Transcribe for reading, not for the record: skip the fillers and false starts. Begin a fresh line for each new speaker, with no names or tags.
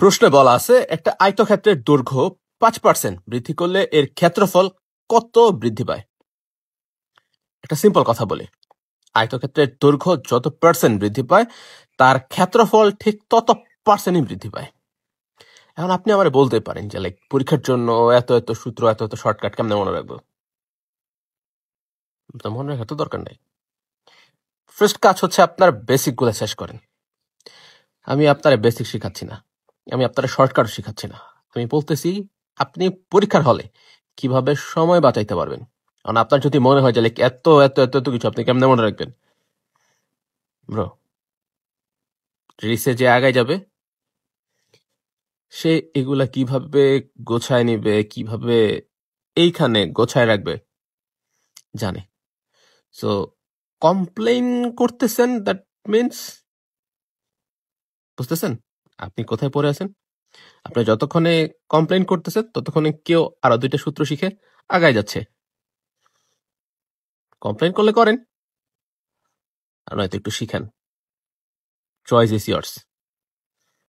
প্রশ্নে বলা আছে একটা আয়তক্ষেত্রের দৈর্ঘ্য 5% বৃদ্ধি করলে এর ক্ষেত্রফল কত বৃদ্ধি পায়? একটা সিম্পল কথা বলি, আয়তক্ষেত্রের দৈর্ঘ্য যত পার্সেন্ট বৃদ্ধি পায় তার ক্ষেত্রফল ঠিক তত পার্সেন্টই বৃদ্ধি পায়। এখন আপনি আমার বলতে পারেন যে লাইক পরীক্ষার জন্য এত এত সূত্র এত এত শর্টকাট কেমনে মনে রাখবো? তো মনে রাখার তো দরকার নাই। ফার্স্ট কাজ হচ্ছে আপনার বেসিক গুলো শেষ করেন। আমি আপনার বেসিক শিখাচ্ছি না, আমি আপনার শর্টকাট শিখাচ্ছি না, আমি বলতেছি আপনি পরীক্ষার হলে কিভাবে সময় বাঁচাইতে পারবেন। কারণ আপনার যদি মনে হয় যে লাইক এত এত এত এত কিছু আপনি কেমনে মনে রাখবেন? ব্রো, রেসে যে আগায় যাবে সে এগুলা কিভাবে গোছায় নিবে, কিভাবে এইখানে গোছায় রাখবে জানে। সো কমপ্লেইন করতেছেন, দ্যাট মিনস, বুঝতেছেন আপনি কোথায় পড়ে আছেন? আপনি যতক্ষণে কমপ্লেইন করতেছেন ততক্ষণে কেউ আরো 2টা সূত্র শিখে আগায় যাচ্ছে। কমপ্লেইন করলে করেন, আর নয়তো একটু শিখেন। Choice is years.